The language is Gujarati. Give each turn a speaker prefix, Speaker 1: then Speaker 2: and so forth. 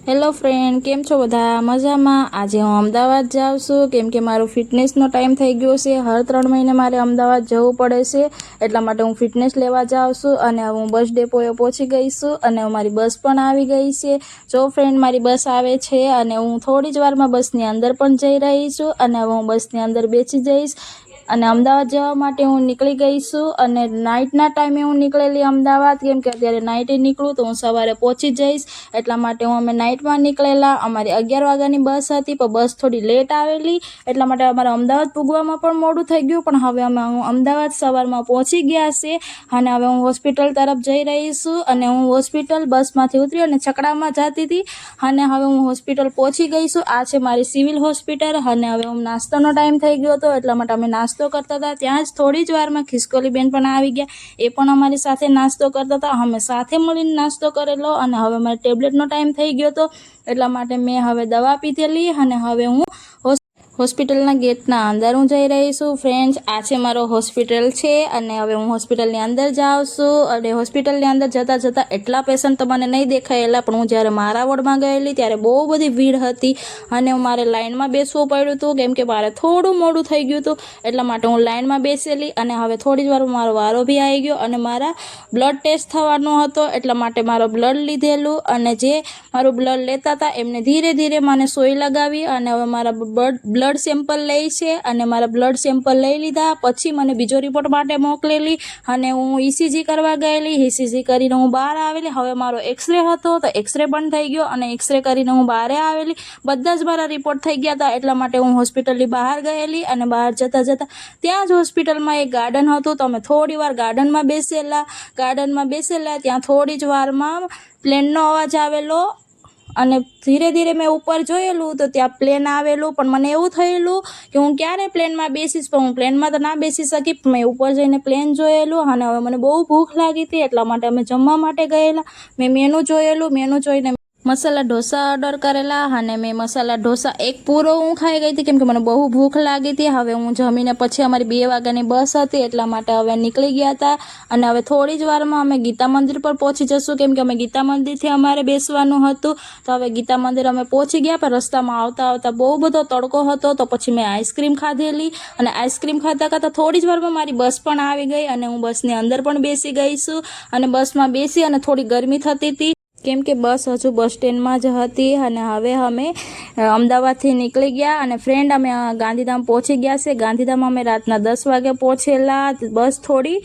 Speaker 1: હેલો ફ્રેન્ડ, કેમ છો બધા? મજામાં? આજે હું અમદાવાદ જાઉં છું કેમ કે મારો ફિટનેસનો ટાઈમ થઈ ગયો છે. હર 3 મહિને મારે અમદાવાદ જવું પડે છે, એટલા માટે હું ફિટનેસ લેવા જાઉં છું. અને હું બસ ડેપોએ પહોંચી ગઈ છું અને મારી બસ પણ આવી ગઈ છે. જો ફ્રેન્ડ, મારી બસ આવે છે અને હું થોડી જ વારમાં બસની અંદર પણ જઈ રહી છું અને હવે હું બસની અંદર બેસી જઈશ અને અમદાવાદ જવા માટે હું નીકળી ગઈ છું. અને નાઇટના ટાઈમે હું નીકળેલી અમદાવાદ, કેમ કે અત્યારે નાઇટે નીકળું તો હું સવારે પહોંચી જઈશ, એટલા માટે અમે નાઇટમાં નીકળેલા. અમારી 11 વાગ્યાની બસ હતી, પણ બસ થોડી લેટ આવેલી, એટલા માટે અમારે અમદાવાદ પૂગવામાં પણ મોડું થઈ ગયું. પણ હવે અમે અમદાવાદ સવારમાં પહોંચી ગયા છે અને હવે હું હોસ્પિટલ તરફ જઈ રહી છું. અને હું હોસ્પિટલ બસમાંથી ઉતરી અને છકડામાં જતી હતી અને હવે હું હોસ્પિટલ પહોંચી ગઈ છું. આ છે મારી સિવિલ હોસ્પિટલ. અને હવે હું નાસ્તાનો ટાઈમ થઈ ગયો હતો, એટલા માટે અમે નાસ્તો કરતા હતા. ત્યાં જ થોડી જ વારમાં ખિસકોલીબેન પણ આવી ગયા, એ પણ અમારી સાથે નાસ્તો કરતા હતા. અમે સાથે મળીને નાસ્તો કરેલો અને હવે મારે ટેબ્લેટનો ટાઈમ થઈ ગયો હતો, એટલા માટે મેં હવે દવા પીધેલી અને હવે હું હોસ્પિટલના ગેટના અંદર હું જઈ રહી છું. ફ્રેન્ડ્સ, આ છે મારો હોસ્પિટલ છે અને હવે હું હોસ્પિટલની અંદર જાઉં છું. અને હોસ્પિટલની અંદર જતાં એટલા પેશન્ટ તો મને નહીં દેખાયેલા, પણ હું જ્યારે મારા વોર્ડમાં ગયેલી ત્યારે બહુ બધી ભીડ હતી અને મારે લાઇનમાં બેસવું પડ્યું હતું, કેમ કે મારે થોડું મોડું થઈ ગયું હતું, એટલા માટે હું લાઇનમાં બેસેલી. અને હવે થોડી જ વારમાં મારો વારો બી આવી ગયો અને મારા બ્લડ ટેસ્ટ થવાનો હતો, એટલા માટે મારો બ્લડ લીધેલું. અને જે મારું બ્લડ લેતા હતા એમને ધીરે ધીરે મને સોઈ લગાવી અને હવે મારા બ્લડ સેમ્પલ લે છે. અને મારા બ્લડ સેમ્પલ લઈ લીધા પછી મને બીજો રિપોર્ટ માટે મોકલેલી અને હું ECG કરવા ગયેલી. ECG કરીને હું બહાર આવેલી. હવે મારો એક્સરે હતો તો એક્સરે પણ થઈ ગયો અને એક્સરે કરીને હું બહાર આવેલી. બધા જ મારા રિપોર્ટ થઈ ગયા હતા, એટલા માટે હું હોસ્પિટલની બહાર ગયેલી. અને બહાર જતાં ત્યાં જ હોસ્પિટલમાં એક ગાર્ડન હતું, તો અમે થોડી વાર ગાર્ડનમાં બેસેલા. ત્યાં થોડી જ વારમાં પ્લેનનો અવાજ આવેલો અને ધીરે ધીરે મેં ઉપર જોયેલું તો ત્યાં પ્લેન આવેલું. પણ મને એવું થયેલું કે હું ક્યારે પ્લેનમાં બેસીશ, પણ હું પ્લેનમાં તો ના બેસી શકી. મેં ઉપર જઈને પ્લેન જોયેલું અને હવે મને બહુ ભૂખ લાગી હતી, એટલા માટે અમે જમવા માટે ગયેલા. મેં મેનુ જોઈને મસાલા ઢોસા ઓર્ડર કરેલા અને મેં મસાલા ઢોસા એક પૂરો હું ખાઈ ગઈ હતી, કેમ કે મને બહુ ભૂખ લાગી હતી. હવે હું જમીને પછી અમારી 2 વાગ્યાની બસ હતી, એટલા માટે હવે નીકળી ગયા હતા. અને હવે થોડી જ વારમાં અમે ગીતા મંદિર પર પહોંચી જશું, કેમ કે અમે ગીતા મંદિરથી અમારે બેસવાનું હતું. તો હવે ગીતા મંદિર અમે પહોંચી ગયા, પણ રસ્તામાં આવતા બહુ બધો તડકો હતો, તો પછી મેં આઈસ્ક્રીમ ખાધેલી. અને આઈસ્ક્રીમ ખાતા થોડી જ વારમાં મારી બસ પણ આવી ગઈ અને હું બસની અંદર પણ બેસી ગઈ છું. અને બસમાં બેસી અને થોડી ગરમી થતી હતી, કેમ કે બસ હજુ બસ સ્ટેન્ડમાં જ હતી. અને હવે અમે અમદાવાદથી નીકળી ગયા અને ફ્રેન્ડ, અમે ગાંધીધામ પહોંચી ગયા છે. ગાંધીધામ અમે રાતના 10 વાગે પહોંચેલા. બસ થોડી